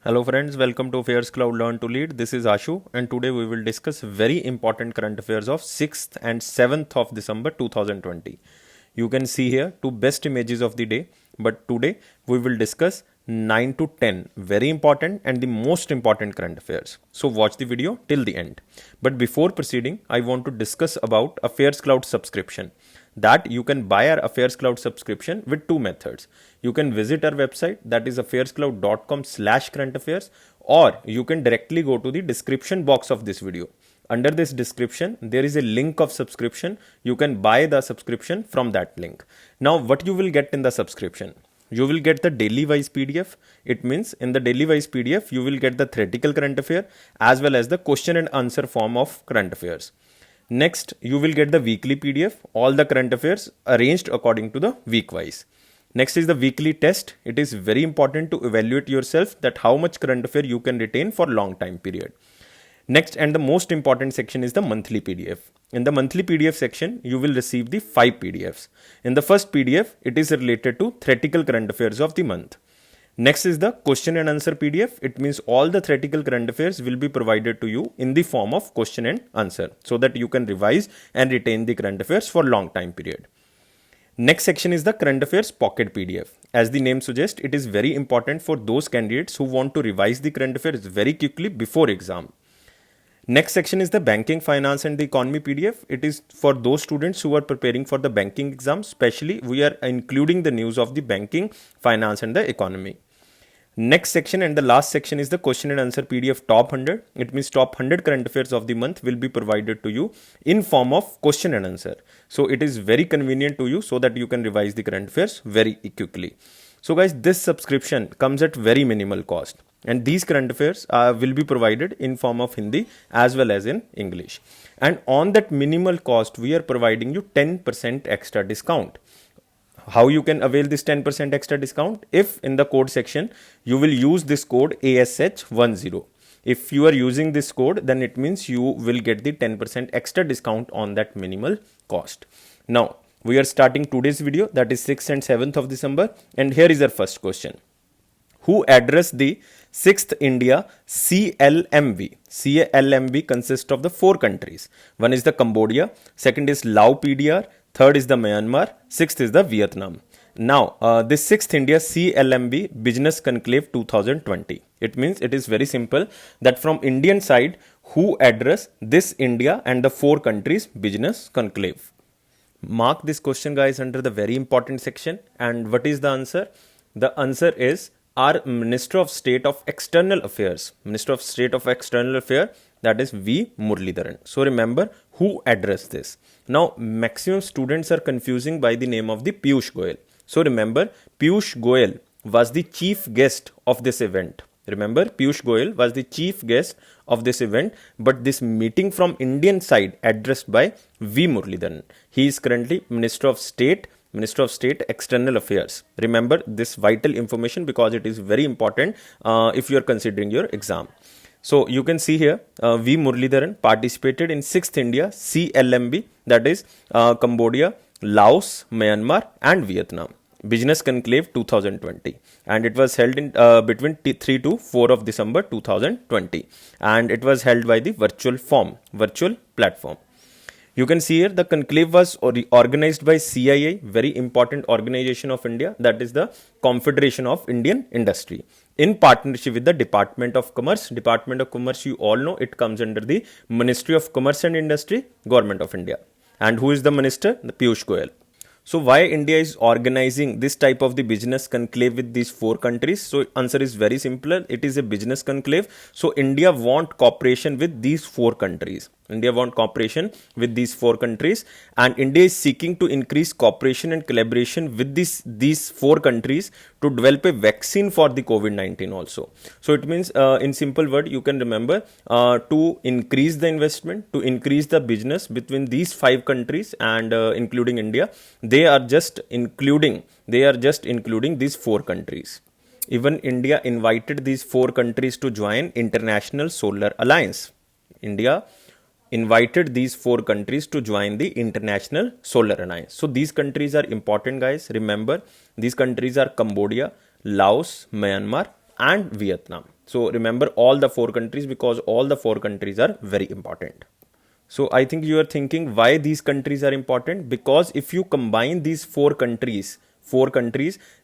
Hello friends, welcome to Affairs Cloud Learn to Lead. This is Ashu and today we will discuss very important current affairs of 6th and 7th of December 2020. You can see here two best images of the day, but today we will discuss 9 to 10 very important and the most important current affairs. So watch the video till the end. But before proceeding, I want to discuss about Affairs Cloud subscription. That you can buy our Affairs Cloud subscription with two methods. You can visit our website, that is affairscloud.com/current affairs, or you can directly go to the description box of this video. Under this description, there is a link of subscription. You can buy the subscription from that link. Now, what you will get in the subscription? You will get the daily wise PDF. It means in the daily wise PDF, you will get the theoretical current affair as well as the question and answer form of current affairs. Next, you will get the weekly PDF, all the current affairs arranged according to the week wise. Next is the weekly test. It is very important to evaluate yourself that how much current affair you can retain for long time period. Next and the most important section is the monthly PDF. In the monthly PDF section, you will receive the 5 PDFs. In the first PDF, it is related to theoretical current affairs of the month. Next is the question and answer PDF. It means all the theoretical current affairs will be provided to you in the form of question and answer so that you can revise and retain the current affairs for long time period. Next section is the current affairs pocket PDF. As the name suggests, it is very important for those candidates who want to revise the current affairs very quickly before exam. Next section is the banking, finance and the economy PDF. It is for those students who are preparing for the banking exam. Especially, we are including the news of the banking, finance and the economy. Next section and the last section is the question and answer PDF top 100. It means top 100 current affairs of the month will be provided to you in form of question and answer. So it is very convenient to you so that you can revise the current affairs very quickly. So guys, this subscription comes at very minimal cost. And these current affairs will be provided in form of Hindi as well as in English. And on that minimal cost, we are providing you 10% extra discount. How you can avail this 10% extra discount? If in the code section, you will use this code ASH10. If you are using this code, then it means you will get the 10% extra discount on that minimal cost. Now, we are starting today's video, that is 6th and 7th of December. And here is our first question. Who addressed the 6th India CLMV? CLMV consists of the 4 countries. One is the Cambodia, second is Lao PDR, third is the Myanmar, sixth is the Vietnam. Now, this 6th India CLMV Business Conclave 2020. It means it is very simple that from Indian side, who address this India and the 4 countries business conclave. Mark this question guys under the very important section. And what is the answer? The answer is our Minister of State of External Affairs. Minister of State of External Affairs, that is V. Muralidharan. So remember who addressed this. Now maximum students are confusing by the name of the Piyush Goyal. So remember Piyush Goyal was the chief guest of this event. Remember Piyush Goyal was the chief guest of this event, but this meeting from Indian side addressed by V. Muralidharan. He is currently Minister of State External Affairs. Remember this vital information because it is very important if you are considering your exam. So you can see here V. Muralidharan participated in 6th India CLMV, that is Cambodia, Laos, Myanmar and Vietnam Business Conclave 2020, and it was held in between 3 to 4 of December 2020, and it was held by the virtual platform. You can see here the conclave was organized by CII, very important organization of India, that is the Confederation of Indian Industry, in partnership with the Department of Commerce. Department of Commerce, you all know, it comes under the Ministry of Commerce and Industry, Government of India. And who is the minister? The Piyush Goyal. So why India is organizing this type of the business conclave with these 4 countries? So answer is very simple. It is a business conclave. So India want cooperation with these 4 countries. India want cooperation with these 4 countries, and India is seeking to increase cooperation and collaboration with these 4 countries to develop a vaccine for the COVID-19 also. So it means in simple word, you can remember to increase the investment, to increase the business between these 5 countries and including India. They are just including these 4 countries. Even India invited these 4 countries to join International Solar Alliance. India invited these 4 countries to join the International Solar Alliance. So these countries are important guys. Remember, these countries are Cambodia, Laos, Myanmar and Vietnam. So remember all the 4 countries because all the 4 countries are very important. So I think you are thinking why these countries are important, because if you combine these 4 countries,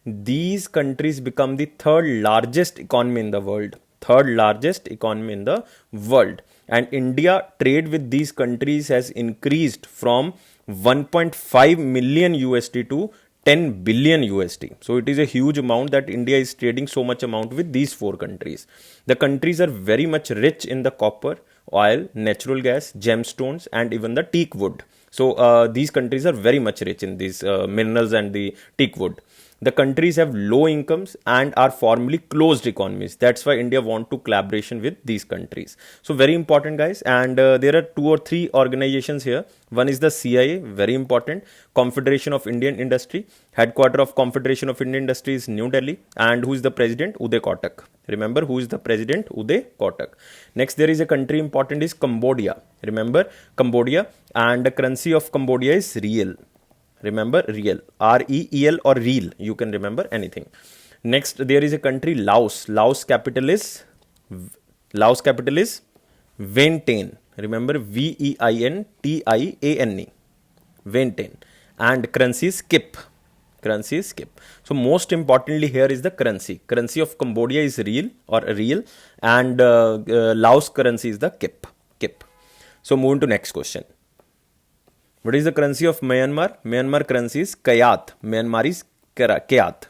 these countries become the third largest economy in the world. Third largest economy in the world. And India trade with these countries has increased from 1.5 million USD to 10 billion USD. So it is a huge amount that India is trading so much amount with these 4 countries. The countries are very much rich in the copper, oil, natural gas, gemstones, and even the teak wood. So these countries are very much rich in these minerals and the teak wood. The countries have low incomes and are formally closed economies. That's why India want to collaboration with these countries. So very important, guys. And there are 2 or 3 organizations here. One is the CIA, very important. Confederation of Indian Industry. Headquarter of Confederation of Indian Industry is New Delhi. And who is the president? Uday Kotak. Remember who is the president? Uday Kotak. Next, there is a country important is Cambodia. Remember Cambodia, and the currency of Cambodia is Riel. Remember Riel, REEL or Real. You can remember anything. Next, there is a country Laos. Laos capital is Vientiane. Remember Vientiane. Vientiane. And currency is Kip. So most importantly here is the currency. Currency of Cambodia is Real or Real, and Laos currency is the Kip. So moving to next question. What is the currency of Myanmar? Myanmar currency is Kyat. Myanmar is Kyat.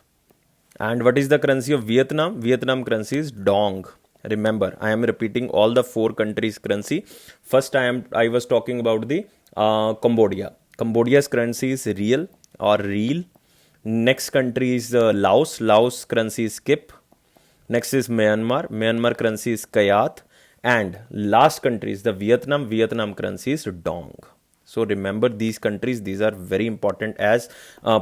And what is the currency of Vietnam? Vietnam currency is Dong. Remember, I am repeating all the 4 countries' currency. First, I was talking about the Cambodia. Cambodia's currency is Real or Real. Next country is Laos. Laos currency is Kip. Next is Myanmar. Myanmar currency is Kyat. And last country is the Vietnam. Vietnam currency is Dong. So remember these countries, these are very important as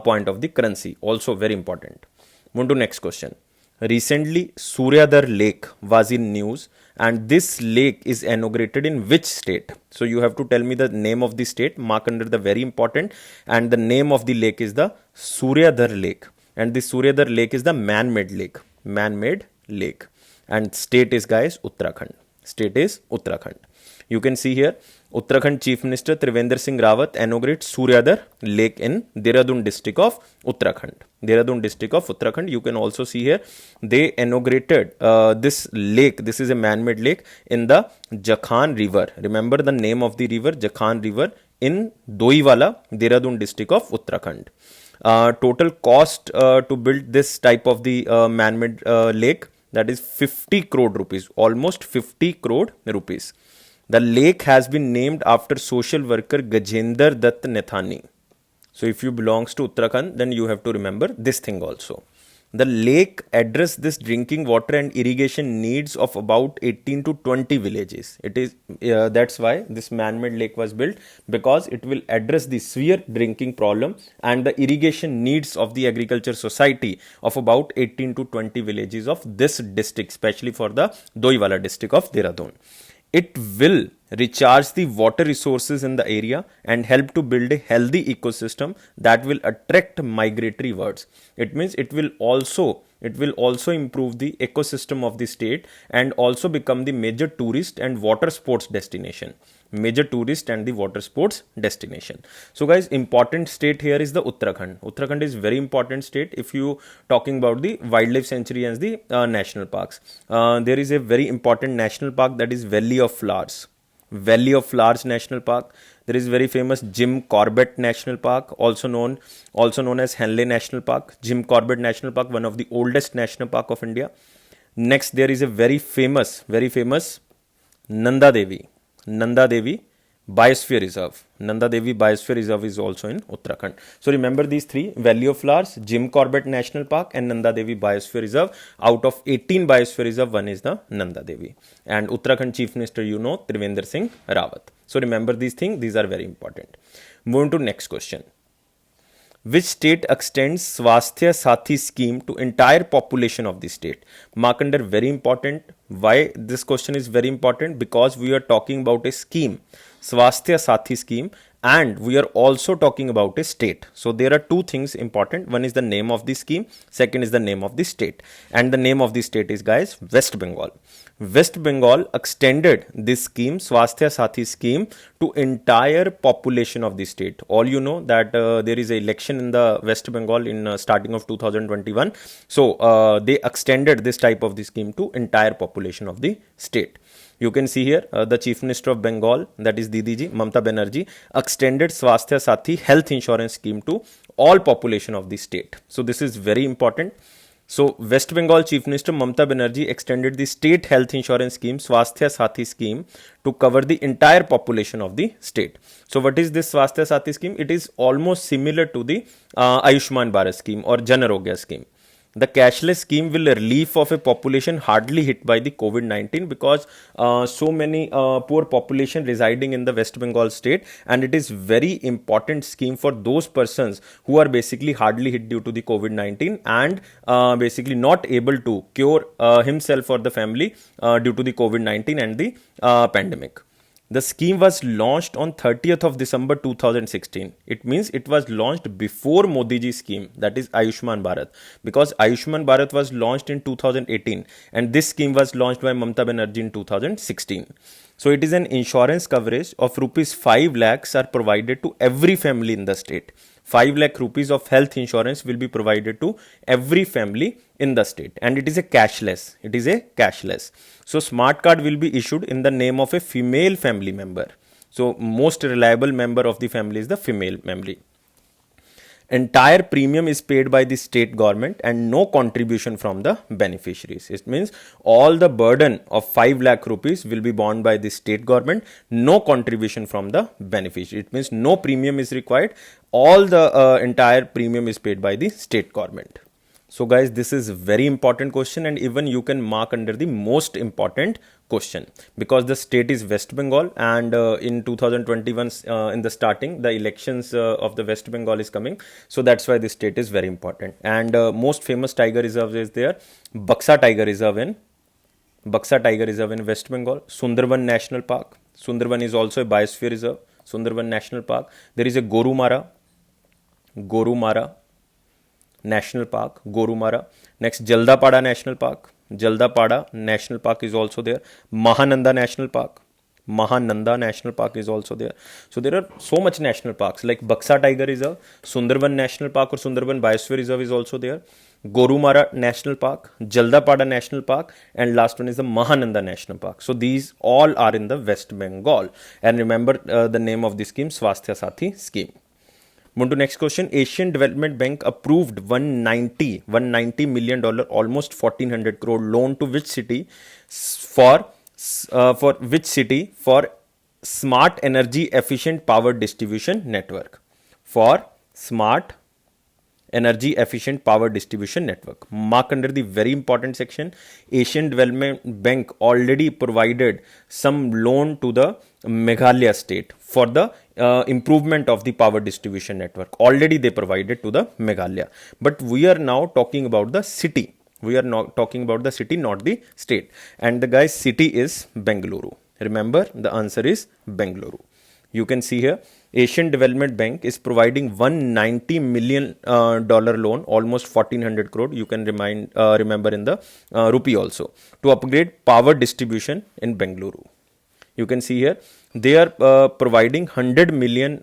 point of the currency. Also very important. Move to next question. Recently, Suryadar Lake was in news, and this lake is inaugurated in which state? So you have to tell me the name of the state, mark under the very important, and the name of the lake is the Suryadar Lake. And this Suryadar Lake is the man-made lake. And state is, guys, Uttarakhand. You can see here, Uttarakhand Chief Minister Trivendra Singh Rawat inaugurates Suryadar Lake in Dehradun district of Uttarakhand. You can also see here, they inaugurated this lake. This is a man-made lake in the Jakhan River. Remember the name of the river, Jakhan River, in Doiwala, Dehradun district of Uttarakhand. Total cost to build this type of the man-made lake, that is 50 crore rupees, almost 50 crore rupees. The lake has been named after social worker Gajendra Dutt Nethani. So if you belongs to Uttarakhand, then you have to remember this thing also. The lake address this drinking water and irrigation needs of about 18 to 20 villages. It is that's why this man-made lake was built, because it will address the severe drinking problem and the irrigation needs of the agriculture society of about 18 to 20 villages of this district, especially for the Doiwala district of Dehradun. It will recharge the water resources in the area and help to build a healthy ecosystem that will attract migratory birds. It means it will also improve the ecosystem of the state and also become the major tourist and water sports destination. So guys, important state here is the Uttarakhand. Uttarakhand is very important state if you talking about the wildlife sanctuary and the national parks. There is a very important national park, that is Valley of Flowers National Park. There is very famous Jim Corbett National Park, also known as Henley National Park. Jim Corbett National Park, one of the oldest national park of India. Next, there is a very famous Nanda Devi Biosphere Reserve. Nanda Devi Biosphere Reserve is also in Uttarakhand. So remember these 3: Valley of Flowers, Jim Corbett National Park, and Nanda Devi Biosphere Reserve. Out of 18 Biosphere Reserve, one is the Nanda Devi. And Uttarakhand Chief Minister, Trivendra Singh Rawat. So remember these things, these are very important. Moving to next question. Which state extends Swasthya Sathi scheme to entire population of the state? Mark under very important. Why this question is very important? Because we are talking about a scheme, Swasthya Sathi scheme, and we are also talking about a state. So there are two things important. One is the name of the scheme, second is the name of the state, and the name of the state is, guys, West Bengal. West Bengal extended this scheme, Swasthya Sathi scheme, to entire population of the state. All you know that there is an election in the West Bengal in starting of 2021. So they extended this type of the scheme to entire population of the state. You can see here the Chief Minister of Bengal, that is Didi ji, Mamata Banerjee, extended Swasthya Sathi health insurance scheme to all population of the state. So this is very important. So West Bengal Chief Minister Mamata Banerjee extended the state health insurance scheme, Swasthya Sathi scheme, to cover the entire population of the state. So what is this Swasthya Sathi scheme? It is almost similar to the Ayushman Bharat scheme or Jan Arogya scheme. The cashless scheme will relief of a population hardly hit by the COVID-19 because so many poor population residing in the West Bengal state, and it is very important scheme for those persons who are basically hardly hit due to the COVID-19 and basically not able to cure himself or the family due to the COVID-19 and the pandemic. The scheme was launched on 30th of December 2016. It means it was launched before Modi ji scheme, that is Ayushman Bharat, because Ayushman Bharat was launched in 2018 and this scheme was launched by Mamata Banerjee in 2016. So it is an insurance coverage of rupees 5 lakhs are provided to every family in the state. 5 lakh rupees of health insurance will be provided to every family in the state, and it is a cashless. It is a cashless. So smart card will be issued in the name of a female family member. So most reliable member of the family is the female member. Entire premium is paid by the state government and no contribution from the beneficiaries. It means all the burden of 5 lakh rupees will be borne by the state government, no contribution from the beneficiary. It means no premium is required. All the entire premium is paid by the state government. So guys, this is very important question, and even you can mark under the most important question because the state is West Bengal, and in 2021 in the starting the elections of the West Bengal is coming, so that's why this state is very important. And most famous tiger reserve is there, Buxa Tiger Reserve in West Bengal, Sundarban National Park. Sundarban is also a biosphere reserve, Sundarban National Park. There is a Gorumara National Park, Gorumara. Next, Jaldapada National Park. Jaldapada National Park is also there. Mahananda National Park. Mahananda National Park is also there. So there are so much national parks like Buxa Tiger Reserve, Sundarban National Park or Sundarban Biosphere Reserve is also there. Gorumara National Park, Jaldapada National Park, and last one is the Mahananda National Park. So these all are in the West Bengal. And remember the name of the scheme, Swasthya Sathi scheme. Move to next question. Asian Development Bank approved $190 million, almost 1400 crore loan to which city for smart energy efficient power distribution network? For smart energy efficient power distribution network. Mark under the very important section. Asian Development Bank already provided some loan to the Meghalaya state for the improvement of the power distribution network. Already they provided to the Meghalaya, but we are now talking about the city. We are not talking about the city, not the state. And the guy's city is Bengaluru. Remember, the answer is Bengaluru. You can see here, Asian Development Bank is providing $190 million loan, almost 1400 crore. You can remember in the rupee also, to upgrade power distribution in Bengaluru. You can see here, they are providing $100 million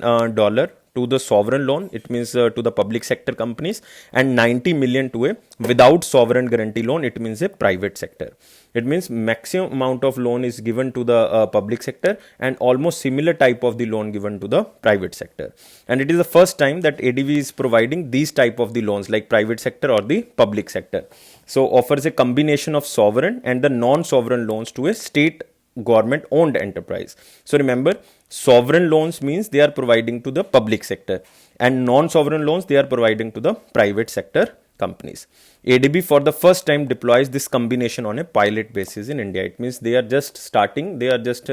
to the sovereign loan. It means to the public sector companies, and 90 million to a without sovereign guarantee loan. It means a private sector. It means maximum amount of loan is given to the public sector and almost similar type of the loan given to the private sector. And it is the first time that ADB is providing these type of the loans like private sector or the public sector. So offers a combination of sovereign and the non-sovereign loans to a state government owned enterprise. So remember, sovereign loans means they are providing to the public sector, and non-sovereign loans they are providing to the private sector companies. ADB for the first time deploys this combination on a pilot basis in India. It means they are just starting, they are just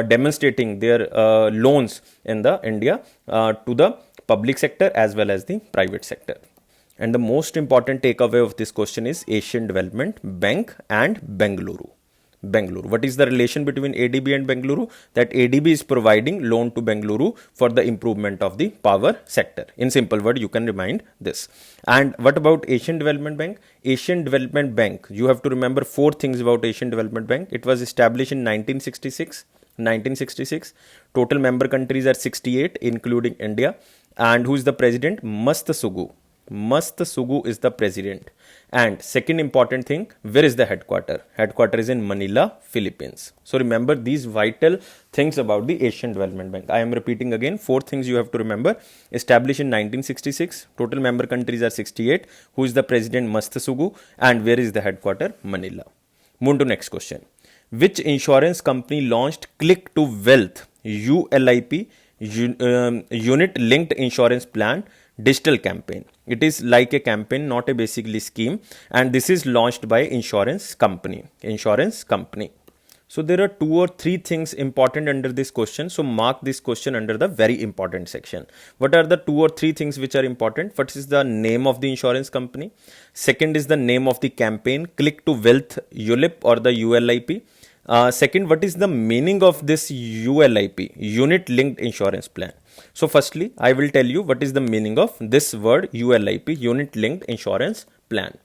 demonstrating their loans in the India to the public sector as well as the private sector. And the most important takeaway of this question is Asian Development Bank and Bengaluru. Bengaluru. What is the relation between ADB and Bengaluru? That ADB is providing loan to Bengaluru for the improvement of the power sector. In simple word, you can remind this. And what about Asian Development Bank? Asian Development Bank, you have to remember four things about Asian Development Bank. It was established in 1966. Total member countries are 68, including India. And who is the president? Mast Sugu. Mast Sugu is the president. And second important thing, where is the headquarter? Headquarter is in Manila, Philippines. So remember these vital things about the Asian Development Bank. I am repeating again, four things you have to remember. Established in 1966, total member countries are 68. Who is the president? Mast Sugu. And where is the headquarter? Manila. Move to next question. Which insurance company launched Click to Wealth ULIP unit linked insurance plan digital campaign? It is like a campaign, not a basically scheme, and this is launched by insurance company. So there are two or three things important under this question. So mark this question under the very important section. What are the two or three things which are important? First is the name of the insurance company. Second is the name of the campaign, Click to Wealth ULIP or the ULIP. Second, what is the meaning of this ULIP, unit linked insurance plan? So firstly, I will tell you what is the meaning of this word ULIP, unit linked insurance plan.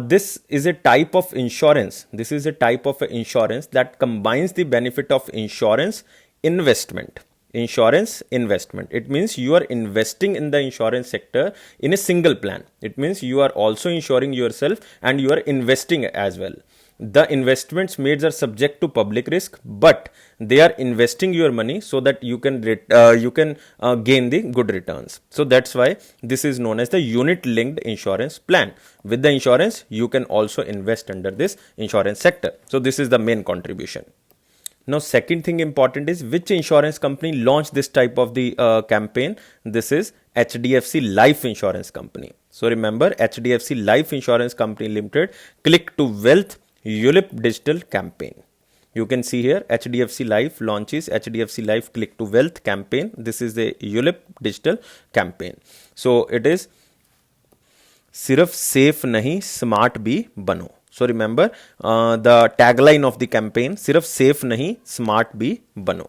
This is a type of insurance. This is a type of insurance that combines the benefit of insurance investment. It means you are investing in the insurance sector in a single plan. It means you are also insuring yourself and you are investing as well. The investments made are subject to public risk, but they are investing your money so that you can gain the good returns. So that's why this is known as the unit linked insurance plan. With the insurance, you can also invest under this insurance sector. So this is the main contribution. Now, second thing important is which insurance company launched this type of the campaign. This is HDFC Life Insurance Company. So remember, HDFC Life Insurance Company Limited, Click to Wealth ULIP digital campaign. You can see here HDFC Life launches HDFC Life Click to Wealth campaign. This is the ULIP digital campaign. So it is सिर्फ safe नहीं smart भी बनो. So remember the tagline of the campaign, सिर्फ safe नहीं smart भी बनो.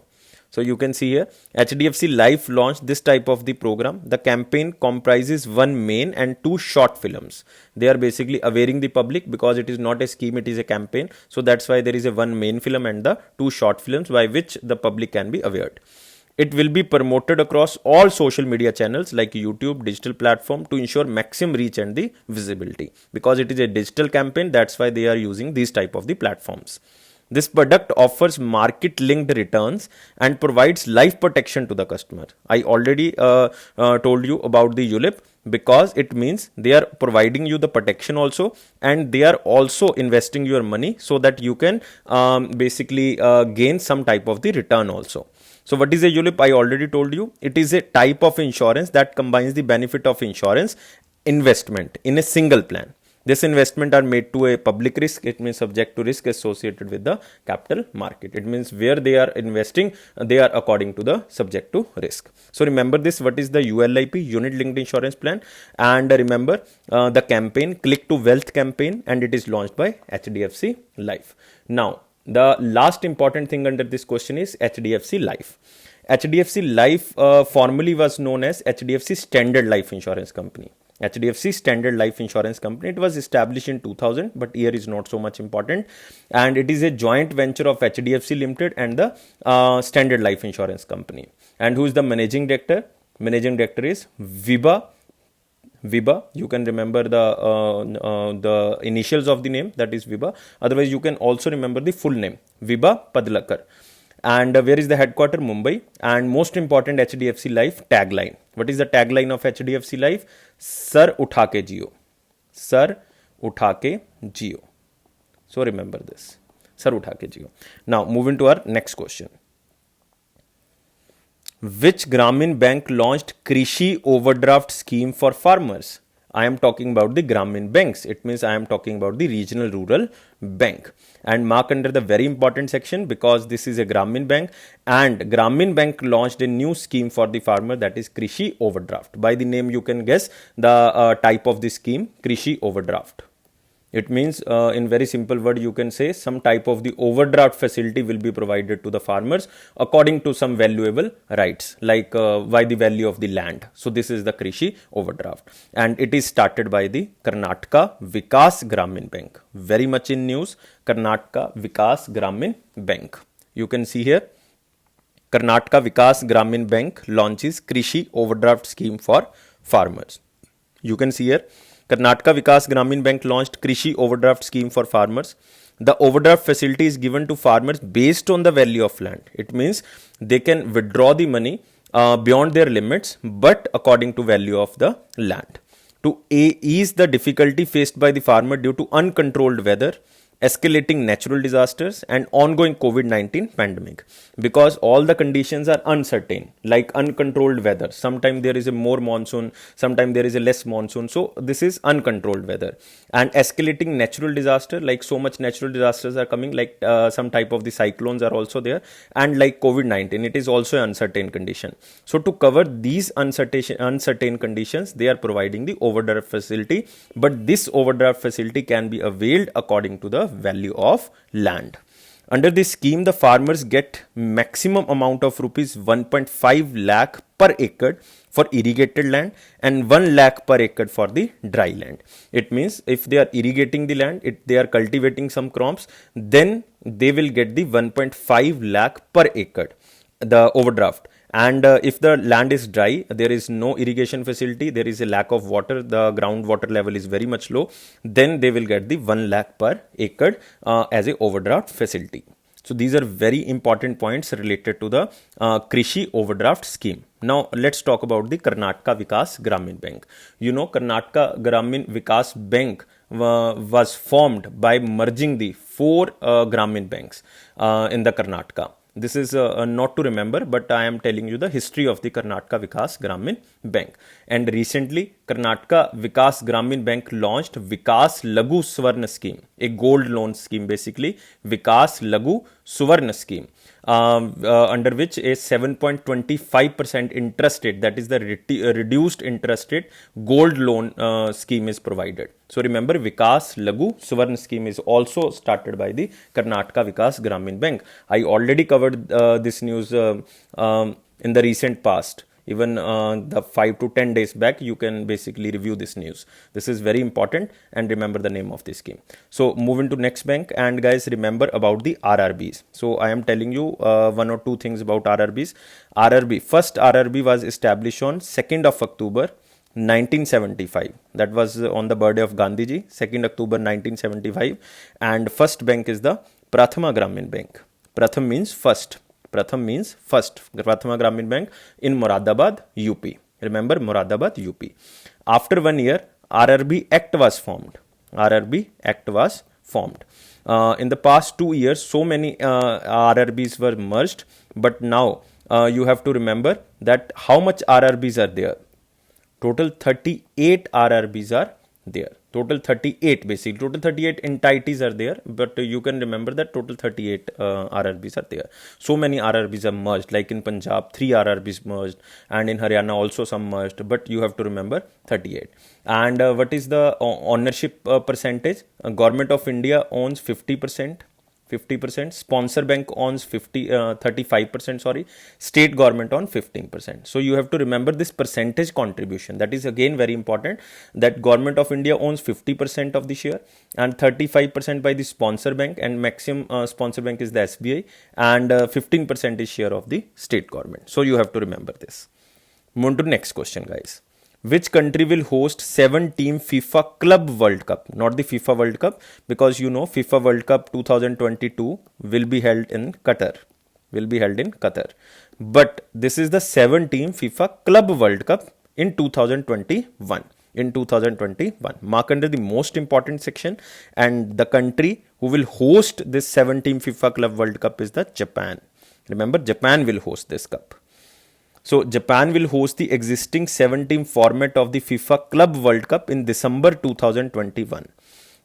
So you can see here HDFC Life launched this type of the program. The campaign comprises one main and two short films. They are basically awareing the public because it is not a scheme, it is a campaign. So that's why there is a one main film and the two short films by which the public can be awared. It will be promoted across all social media channels like YouTube, digital platform to ensure maximum reach and the visibility. Because it is a digital campaign, that's why they are using these type of the platforms. This product offers market-linked returns and provides life protection to the customer. I already told you about the ULIP because it means they are providing you the protection also and they are also investing your money so that you can basically gain some type of the return also. So what is a ULIP? I already told you. It is a type of insurance that combines the benefit of insurance investment in a single plan. This investment are made to a public risk. It means subject to risk associated with the capital market. It means where they are investing, they are according to the subject to risk. So remember this, what is the ULIP, unit linked insurance plan, and remember the campaign, Click to Wealth campaign, and it is launched by HDFC Life. Now, the last important thing under this question is HDFC Life. HDFC Life formerly was known as HDFC Standard Life Insurance Company. HDFC Standard Life Insurance Company. It was established in 2000, but year is not so much important. And it is a joint venture of HDFC Limited and the Standard Life Insurance Company. And who is the managing director? Managing director is Vibha. You can remember the initials of the name, that is Vibha. Otherwise, you can also remember the full name, Vibha Padlakar. And where is the headquarter? Mumbai. And most important, HDFC Life tagline. What is the tagline of HDFC Life? Sir utha ke jiyo. Sir utha ke jiyo. So remember this. Sir utha ke jiyo. Now moving to our next question. Which Grameen Bank launched Krishi overdraft scheme for farmers? I am talking about the Grameen banks. It means I am talking about the regional rural bank. And mark under the very important section because this is a Grameen bank and Grameen bank launched a new scheme for the farmer, that is Krishi overdraft. By the name you can guess the type of the scheme, Krishi overdraft. It means, in very simple word, you can say some type of the overdraft facility will be provided to the farmers according to some valuable rights, like by the value of the land. So this is the Krishi overdraft, and it is started by the Karnataka Vikas Gramin Bank. Very much in news, Karnataka Vikas Gramin Bank. You can see here, Karnataka Vikas Gramin Bank launches Krishi overdraft scheme for farmers. You can see here, Karnataka Vikas Gramin Bank launched Krishi overdraft scheme for farmers. The overdraft facility is given to farmers based on the value of land. It means they can withdraw the money beyond their limits, but according to value of the land. To ease the difficulty faced by the farmer due to uncontrolled weather, escalating natural disasters, and ongoing COVID-19 pandemic, because all the conditions are uncertain, like uncontrolled weather. Sometimes there is a more monsoon, sometimes there is a less monsoon. So this is uncontrolled weather. And escalating natural disaster, like so much natural disasters are coming, like some type of the cyclones are also there, and like COVID-19, it is also an uncertain condition. So to cover these uncertain conditions, they are providing the overdraft facility, but this overdraft facility can be availed according to the value of land. Under this scheme, the farmers get maximum amount of rupees 1.5 lakh per acre for irrigated land and 1 lakh per acre for the dry land. It means if they are irrigating the land, if they are cultivating some crops, then they will get the 1.5 lakh per acre, the overdraft. And if the land is dry, there is no irrigation facility, there is a lack of water, the groundwater level is very much low, then they will get the 1 lakh per acre as a overdraft facility. So these are very important points related to the Krishi overdraft scheme. Now let's talk about the Karnataka Vikas Gramin Bank. You know, Karnataka Gramin Vikas Bank was formed by merging the 4 Gramin banks in the Karnataka. This is not to remember, but I am telling you the history of the Karnataka Vikas Gramin Bank. And recently, Karnataka Vikas Gramin Bank launched Vikas Lagu Swarna scheme, a gold loan scheme basically, Vikas Lagu Swarna scheme, under which a 7.25% interest rate, that is the reduced interest rate gold loan scheme is provided. So remember, Vikas Lagu Swarna scheme is also started by the Karnataka Vikas Gramin Bank. I already covered this news in the recent past. Even the 5 to 10 days back, you can basically review this news. This is very important, and remember the name of this scheme. So moving to next bank, and guys, remember about the RRBs. So I am telling you 1 or 2 things about RRBs. First RRB was established on 2nd of October 1975. That was on the birthday of Gandhiji, 2nd October 1975. And first bank is the Prathama Gramin Bank. Pratham means first. Pratham means first. Prathama Gramin Bank in Moradabad, UP. Remember, Moradabad, UP. After 1 year, RRB Act was formed. RRB Act was formed. In the past 2 years, so many RRBs were merged. But now you have to remember that how much RRBs are there. Total 38 RRBs are there. Total 38 basically. Total 38 entities are there, but you can remember that total 38 RRBs are there. So many RRBs are merged, like in Punjab 3 RRBs merged, and in Haryana also some merged, but you have to remember 38. And what is the ownership percentage? Government of India owns 50%. 50%, sponsor bank owns 35%, sorry, state government on 15%. So you have to remember this percentage contribution. That is again very important, that government of India owns 50% of the share and 35% by the sponsor bank, and maximum sponsor bank is the SBI, and 15% is share of the state government. So you have to remember this. Move on to next question, guys. Which country will host 7-team FIFA Club World Cup? Not the FIFA World Cup, because you know FIFA World Cup 2022 will be held in Qatar. But this is the 7-team FIFA Club World Cup in 2021. Mark under the most important section, and the country who will host this 7-team FIFA Club World Cup is the Japan. Remember, Japan will host this cup. So Japan will host the existing 7-team format of the FIFA Club World Cup in December 2021.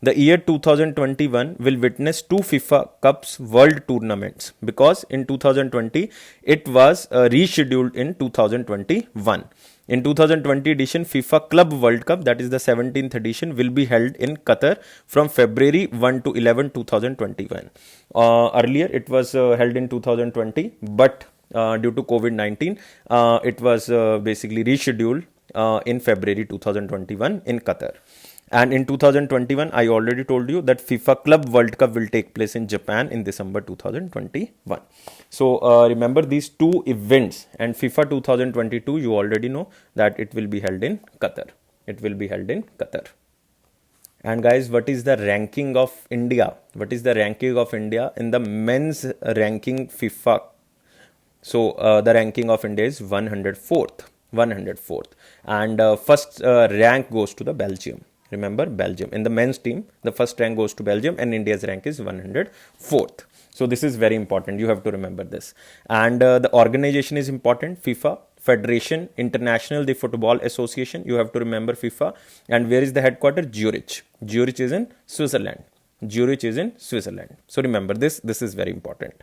The year 2021 will witness 2 FIFA Cups World Tournaments, because in 2020 it was rescheduled in 2021. In 2020 edition, FIFA Club World Cup, that is the 17th edition, will be held in Qatar from February 1 to 11, 2021. Earlier, it was held in 2020, but due to COVID-19, it was basically rescheduled in February 2021 in Qatar. And in 2021, I already told you that FIFA Club World Cup will take place in Japan in December 2021. So remember these two events, and FIFA 2022, you already know that it will be held in Qatar. It will be held in Qatar. And guys, what is the ranking of India? What is the ranking of India in the men's ranking FIFA? So the ranking of India is 104th. 104th. And first rank goes to the Belgium. Remember, Belgium. In the men's team, the first rank goes to Belgium and India's rank is 104th. So this is very important. You have to remember this. And the organization is important. FIFA, Federation International the Football Association. You have to remember FIFA. And where is the headquarters? Zurich. Zurich is in Switzerland. Zurich is in Switzerland. So remember this. This is very important.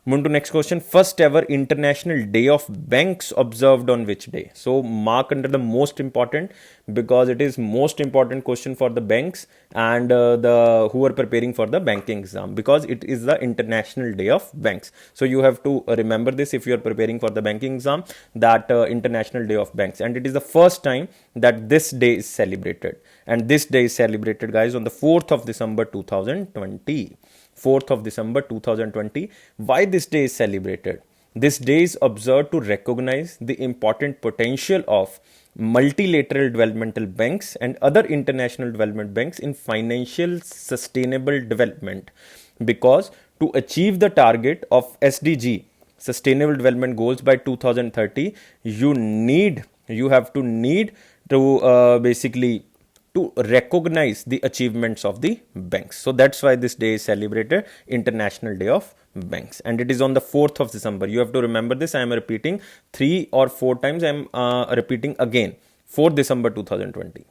Move to next question. First ever International Day of Banks observed on which day? So mark under the most important, because it is most important question for the banks and the who are preparing for the banking exam, because it is the International Day of Banks. So you have to remember this if you are preparing for the banking exam, that International Day of Banks, and it is the first time that this day is celebrated. And this day is celebrated, guys, on the 4th of December 2020. 4th of December 2020. Why this day is celebrated? This day is observed to recognize the important potential of multilateral developmental banks and other international development banks in financial sustainable development, because to achieve the target of SDG, Sustainable Development Goals, by 2030, you have to basically to recognize the achievements of the banks. So that's why this day is celebrated, International Day of Banks, and it is on the 4th of December. You have to remember this. I am repeating 3 or 4 times. I am repeating again. 4th December 2020.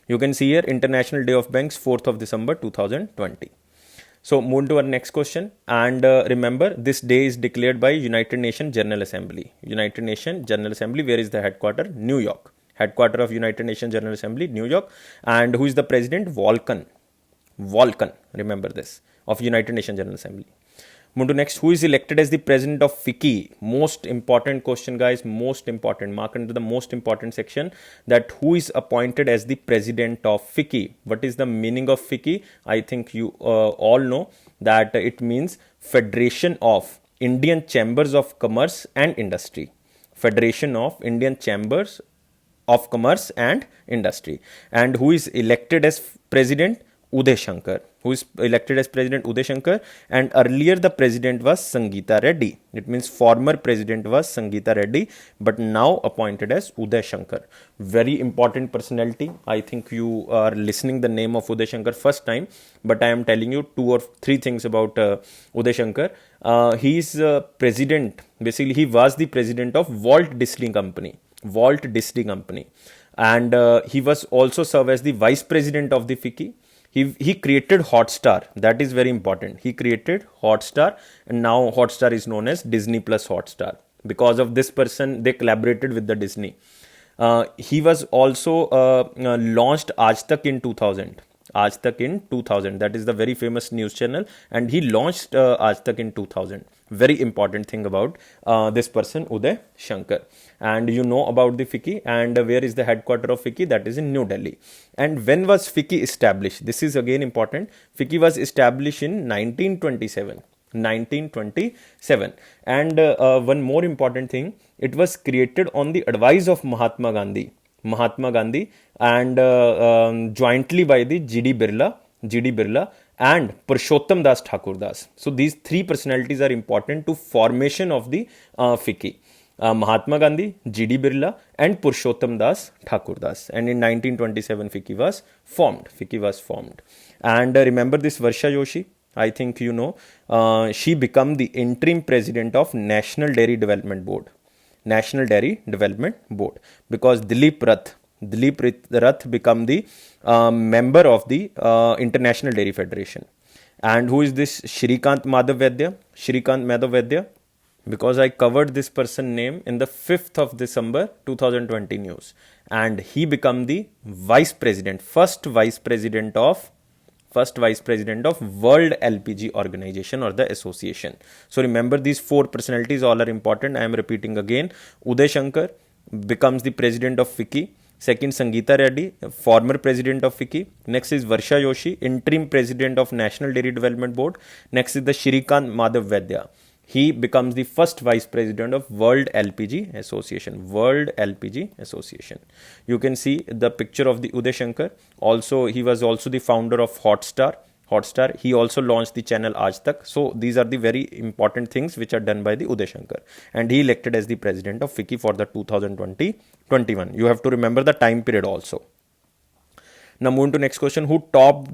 You can see here, International Day of Banks, 4th of December 2020. So move to our next question, and remember this day is declared by United Nations General Assembly. United Nations General Assembly, where is the headquarters? New York. Headquarter of United Nations General Assembly, New York. And who is the president? Volkan. Remember this, of United Nations General Assembly. Move to next. Who is elected as the president of FICCI? Most important question, guys. Most important. Mark under the most important section, that who is appointed as the president of FICCI. What is the meaning of FICCI? I think you all know that it means Federation of Indian Chambers of Commerce and Industry. Federation of Indian Chambers of Commerce and Industry. And who is elected as president? Uday Shankar. Who is elected as president? Uday Shankar. And earlier the president was Sangeeta Reddy. It means former president was Sangeeta Reddy, but now appointed as Uday Shankar. Very important personality. I think you are listening the name of Uday Shankar first time, but I am telling you 2 or 3 things about Uday Shankar. He is president. Basically, he was the president of Walt Disney Company. And he was also served as the vice president of the FICCI. He created Hotstar. That is very important. He created Hotstar, and now Hotstar is known as Disney Plus Hotstar. Because of this person, they collaborated with the Disney. He was also launched Aaj Tak in 2000. Aaj Tak in 2000. That is the very famous news channel, and he launched Aaj Tak in 2000. Very important thing about this person, Uday Shankar. And you know about the FICCI, and where is the headquarter of FICCI? That is in New Delhi. And when was FICCI established? This is again important. FICCI was established in 1927. 1927. And one more important thing, it was created on the advice of Mahatma Gandhi, and jointly by the GD Birla and Purushottam Das Thakurdas. So these 3 personalities are important to formation of the FICCI. Mahatma Gandhi, GD Birla, and Purushottam Das Thakurdas. And in 1927, FICCI was formed. And remember this Varsha Joshi. I think you know. She became the interim president of National Dairy Development Board. Because Dilip Rath became the member of the International Dairy Federation. And who is this Shrikant Madhav Vaidya? because I covered this person name in the 5th of December 2020 news, and he become the vice president, first vice president of World LPG Organization or the association. So remember, these four personalities all are important. I am repeating again. Uday Shankar becomes the president of FICCI. Second, Sangeeta Reddy, former president of FICCI. Next is Varsha Yoshi, interim president of National Dairy Development Board. Next is the Shrikant Madhav Vaidya. He becomes the first vice president of World LPG Association. World LPG Association. You can see the picture of the Uday Shankar. Also, he was also the founder of Hotstar. He also launched the channel Aaj Tak. So these are the very important things which are done by the Uday Shankar, and he elected as the president of FICCI for the 2020-21. You have to remember the time period also. Now moving to next question: who topped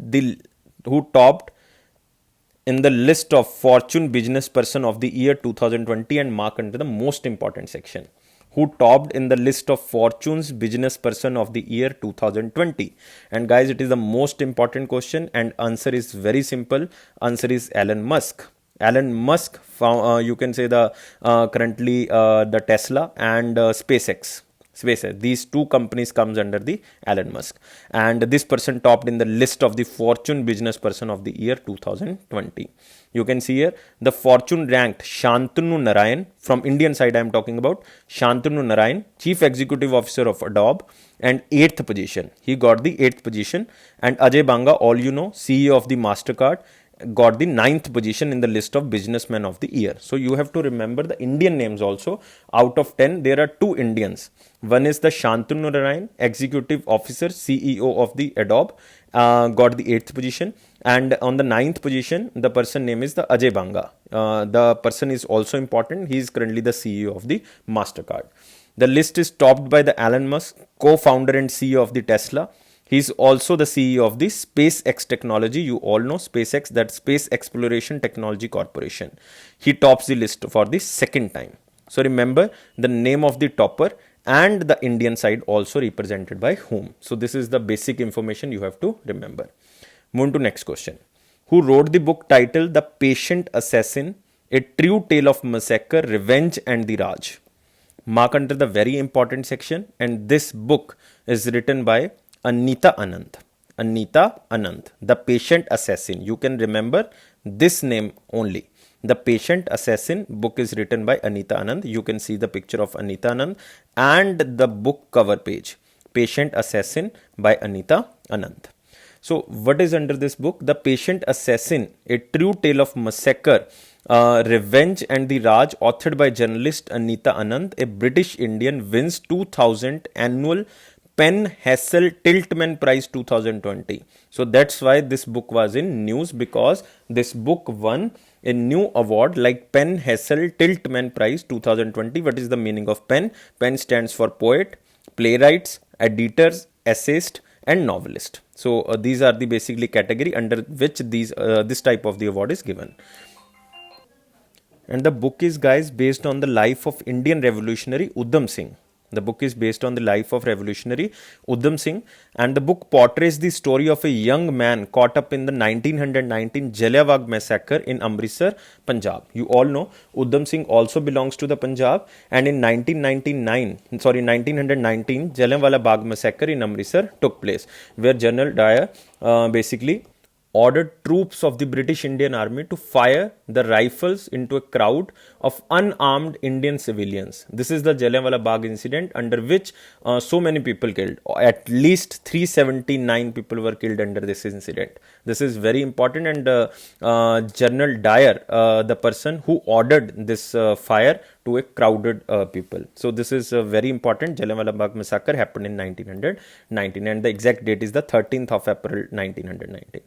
in the list of Fortune Business Person of the Year 2020 and mark under the most important section? Who topped in the list of Fortune's Business Person of the Year 2020? And guys, it is the most important question, and answer is very simple. Answer is Elon Musk. Elon Musk, you can say the currently the Tesla and SpaceX. These two companies comes under the Elon Musk, and this person topped in the list of the Fortune Business Person of the Year 2020. You can see here the Fortune ranked Shantanu Narayan, from Indian side I am talking about, Shantanu Narayan, Chief Executive Officer of Adobe, and 8th position. He got the 8th position. And Ajay Banga, all you know, CEO of the MasterCard, got the 9th position in the list of businessmen of the year. So you have to remember the Indian names also. Out of 10, there are 2 Indians. One is the Shantanu Narayan, Executive Officer, CEO of the Adobe, got the 8th position. And on the 9th position, the person name is the Ajay Banga. The person is also important. He is currently the CEO of the MasterCard. The list is topped by the Elon Musk, co-founder and CEO of the Tesla. He is also the CEO of the SpaceX Technology. You all know SpaceX, that Space Exploration Technology Corporation. He tops the list for the second time. So remember the name of the topper and the Indian side also represented by whom. So this is the basic information you have to remember. Move to next question. Who wrote the book titled The Patient Assassin, A True Tale of Massacre, Revenge and the Raj? Mark under the very important section, and this book is written by Anita Anand. Anita Anand, The Patient Assassin. You can remember this name only. The Patient Assassin book is written by Anita Anand. You can see the picture of Anita Anand and the book cover page. Patient Assassin by Anita Anand. So what is under this book? The Patient Assassin, A True Tale of Massacre, Revenge and the Raj, authored by journalist Anita Anand, a British Indian, wins 2000 annual Penn Hassel Tiltman Prize 2020. So that's why this book was in news, because this book won a new award like Penn Hassel Tiltman Prize 2020. What is the meaning of Penn? Penn stands for poet, playwrights, editors, essayist, and novelist. So these are the basically category under which this type of the award is given. And the book is, guys, based on the life of Indian revolutionary Udham Singh. The book is based on the life of revolutionary Udham Singh, and the book portrays the story of a young man caught up in the 1919 Jallianwala massacre in Amritsar, Punjab. You all know Udham Singh also belongs to the Punjab, and in 1919 Jallianwala Bagh massacre in Amritsar took place, where General Dyer basically ordered troops of the British Indian Army to fire the rifles into a crowd of unarmed Indian civilians. This is the Jallianwala Bagh incident, under which so many people killed. At least 379 people were killed under this incident. This is very important, and General Dyer, the person who ordered this fire to a crowded people. So this is very important. Jallianwala Bagh massacre happened in 1919, and the exact date is the 13th of April 1919.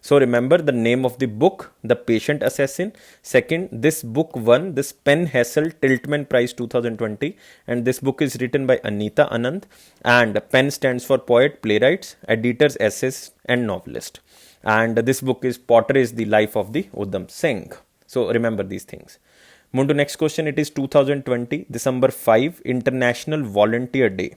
So remember the name of the book, The Patient Assassin. Second, this book won this Penn Hassel Tiltman Prize 2020, and this book is written by Anita Anand, and Penn stands for poet, playwrights, editors, essayists, and novelist. And this book portrays the life of the Udham Singh. So remember these things. Move to next question. It is 2020 December 5, International Volunteer Day.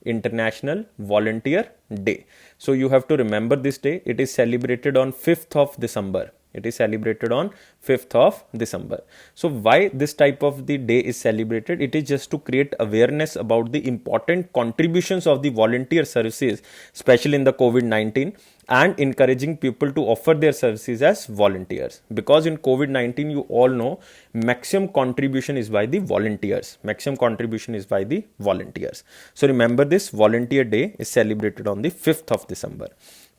International Volunteer Day. So you have to remember this day. It is celebrated on 5th of December. It is celebrated on 5th of December. So why this type of the day is celebrated? It is just to create awareness about the important contributions of the volunteer services, especially in the COVID-19, and encouraging people to offer their services as volunteers. Because in COVID-19, you all know, maximum contribution is by the volunteers. Maximum contribution is by the volunteers. So remember, this volunteer day is celebrated on the 5th of December.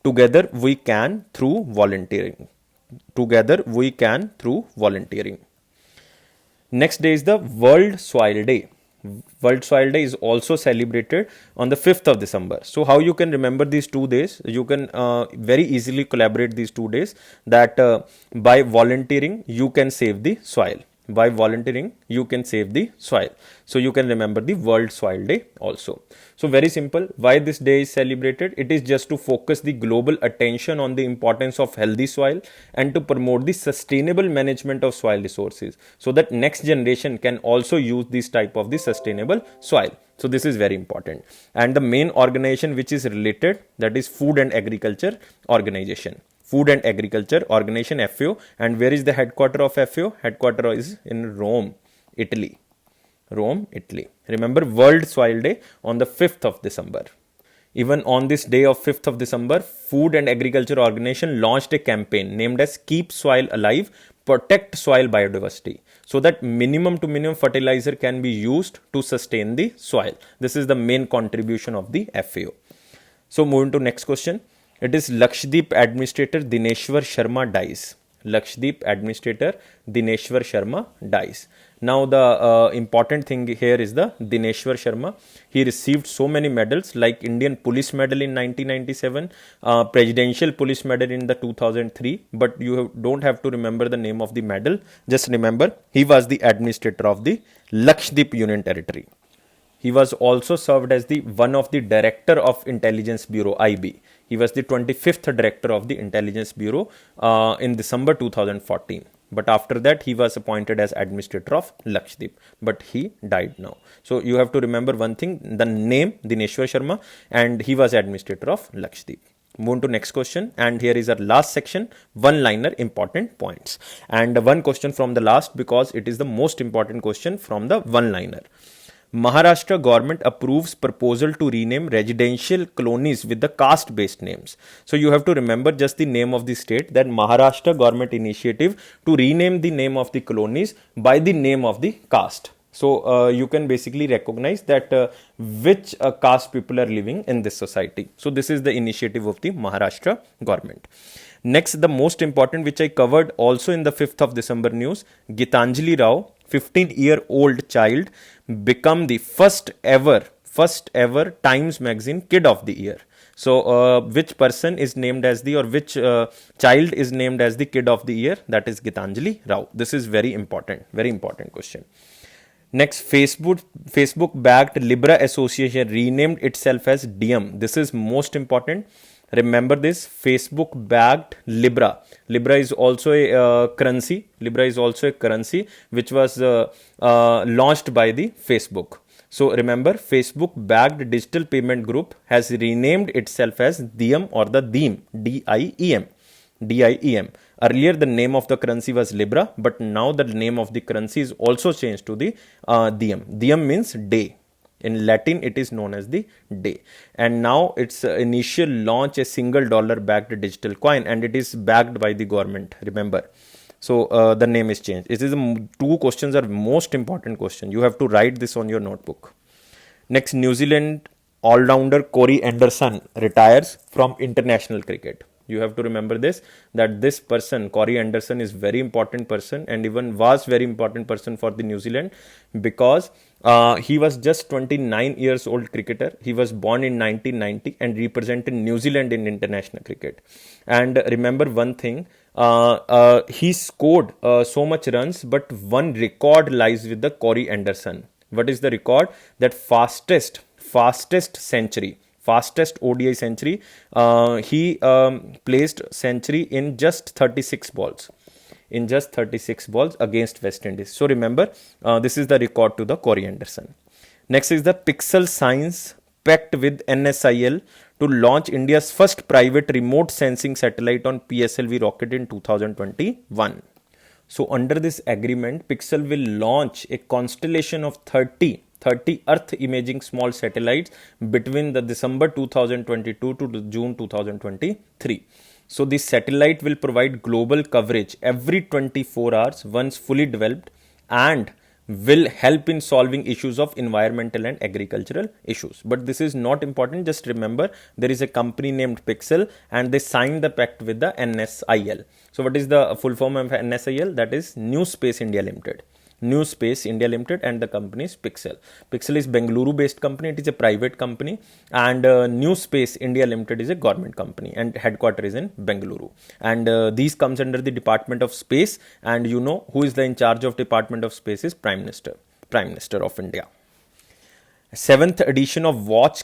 Together we can through volunteering. Together we can through volunteering. Next day is the World Soil Day. World Soil Day is also celebrated on the 5th of December. So how you can remember these 2 days? You can very easily collaborate these 2 days, that by volunteering you can save the soil. By volunteering you can save the soil. So you can remember the World Soil Day also. So very simple, why this day is celebrated? It is just to focus the global attention on the importance of healthy soil and to promote the sustainable management of soil resources, so that next generation can also use this type of the sustainable soil. So this is very important. And the main organization which is related, that is Food and Agriculture Organization. Food and Agriculture Organization, FAO. And where is the headquarter of FAO? Headquarter is in Rome, Italy. Rome, Italy. Remember, World Soil Day on the 5th of December. Even on this day of 5th of December, Food and Agriculture Organization launched a campaign named as Keep Soil Alive, Protect Soil Biodiversity, so that minimum to minimum fertilizer can be used to sustain the soil. This is the main contribution of the FAO. So moving to next question. It is Lakshadweep Administrator Dineshwar Sharma dies. Lakshadweep Administrator Dineshwar Sharma dies. Now the important thing here is the Dineshwar Sharma. He received so many medals, like Indian Police Medal in 1997, Presidential Police Medal in the 2003. But you don't have to remember the name of the medal. Just remember, he was the administrator of the Lakshadweep Union Territory. He was also served as the one of the Director of Intelligence Bureau, IB. He was the 25th Director of the Intelligence Bureau in December 2014. But after that, he was appointed as Administrator of Lakshadweep. But he died now. So you have to remember one thing, the name Dineshwar Sharma, and he was Administrator of Lakshadweep. Move to next question, and here is our last section, one-liner important points. And one question from the last, because it is the most important question from the one-liner. Maharashtra government approves proposal to rename residential colonies with the caste-based names. So you have to remember just the name of the state, that Maharashtra government initiative to rename the name of the colonies by the name of the caste. So you can basically recognize that which caste people are living in this society. So this is the initiative of the Maharashtra government. Next, the most important, which I covered also in the 5th of December news, Gitanjali Rao, 15-year-old child, become the first ever Times Magazine Kid of the Year. So which person is named as the, or which child is named as the Kid of the Year? That is Gitanjali Rao. This is very important question. Next, Facebook backed Libra Association renamed itself as Diem. This is most important. Remember this, Facebook backed Libra. Libra is also a currency. Libra is also a currency which was launched by the Facebook. So remember, Facebook backed digital payment group has renamed itself as Diem, or the Diem, D-I-E-M. D-I-E-M. Earlier the name of the currency was Libra, but now the name of the currency is also changed to the Diem. Diem means day. In Latin, it is known as the day. And now its initial launch a $1 backed digital coin, and it is backed by the government. Remember. So the name is changed. It is two questions are most important question. You have to write this on your notebook. Next, New Zealand all-rounder Corey Anderson retires from international cricket. You have to remember this, that this person, Corey Anderson, is very important person, and even was very important person for the New Zealand, because he was just 29 years old cricketer. He was born in 1990 and represented New Zealand in international cricket. And remember one thing, he scored so much runs, but one record lies with the Corey Anderson. What is the record? That fastest century. Fastest ODI century. He placed century in just 36 balls. In just 36 balls against West Indies. So remember, this is the record to the Corey Anderson. Next is the Pixel Science pact with NSIL to launch India's first private remote sensing satellite on PSLV rocket in 2021. So under this agreement, Pixel will launch a constellation of 30 Earth imaging small satellites between the December 2022 to June 2023. So this satellite will provide global coverage every 24 hours once fully developed, and will help in solving issues of environmental and agricultural issues. But this is not important. Just remember, there is a company named Pixel and they signed the pact with the NSIL. So what is the full form of NSIL? That is New Space India Limited. New Space India Limited, and the company is Pixel. Pixel is Bengaluru based company. It is a private company, and New Space India Limited is a government company, and headquarters is in Bengaluru. And these comes under the Department of Space, and you know who is the in charge of Department of Space is Prime Minister of India. 7th edition of WASH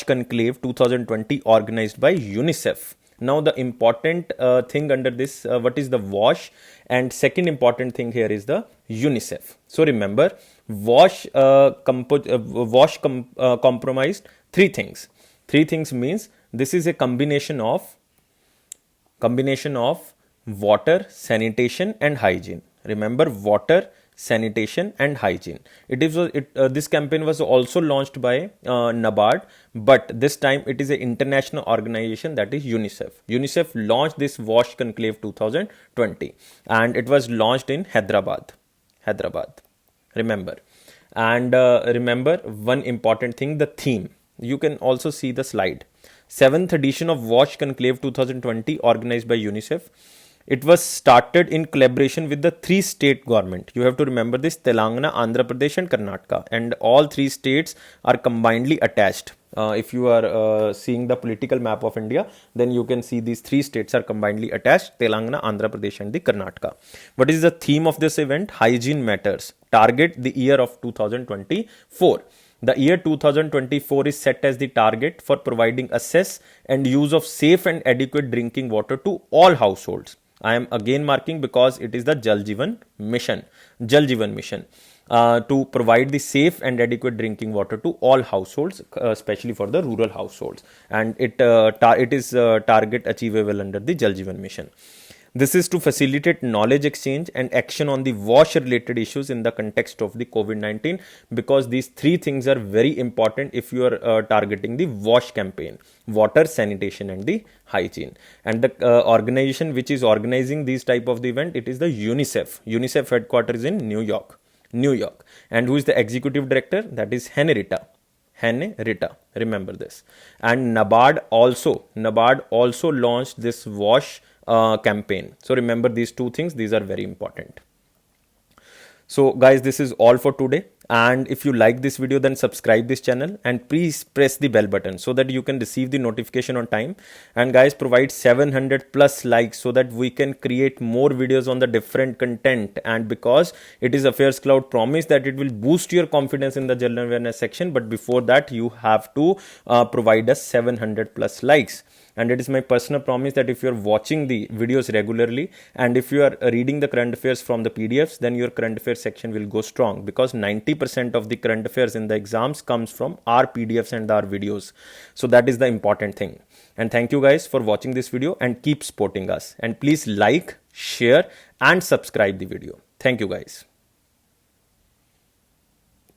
Conclave 2020 organized by UNICEF. Now the important thing under this, what is the WASH, and second important thing here is the UNICEF. So remember, WASH compromised three things. Three things means this is a combination of water, sanitation and hygiene. Remember, water, sanitation and hygiene. This campaign was also launched by NABARD, but this time it is an international organization, that is UNICEF. UNICEF launched this WASH Conclave 2020, and it was launched in Hyderabad. Remember, and remember one important thing, the theme. You can also see the slide. 7th edition of WASH Conclave 2020 organized by UNICEF. It was started in collaboration with the 3 state government. You have to remember this: Telangana, Andhra Pradesh and Karnataka. And all 3 states are combinedly attached. If you are seeing the political map of India, then you can see these 3 states are combinedly attached: Telangana, Andhra Pradesh and the Karnataka. What is the theme of this event? Hygiene matters. Target the year of 2024. The year 2024 is set as the target for providing access and use of safe and adequate drinking water to all households. I am again marking because it is the Jal Jeevan Mission. To provide the safe and adequate drinking water to all households, especially for the rural households. And it is target achievable under the Jal Jeevan Mission. This is to facilitate knowledge exchange and action on the WASH related issues in the context of the COVID-19, because these 3 things are very important if you are targeting the WASH campaign: water, sanitation and the hygiene. And the organization which is organizing these type of the event, it is the UNICEF. UNICEF headquarters is in New York. And who is the executive director? That is Henrietta. Remember this. And NABARD also launched this WASH campaign. So remember these 2 things. These are very important. So guys, this is all for today. And if you like this video, then subscribe this channel and please press the bell button so that you can receive the notification on time. And guys, provide 700 plus likes so that we can create more videos on the different content. And because it is Affairs Cloud promise that it will boost your confidence in the general awareness section, but before that you have to provide us 700 plus likes. And it is my personal promise that if you are watching the videos regularly and if you are reading the current affairs from the PDFs, then your current affairs section will go strong, because 90% of the current affairs in the exams comes from our PDFs and our videos. So that is the important thing. And thank you guys for watching this video, and keep supporting us. And please like, share and subscribe the video. Thank you guys.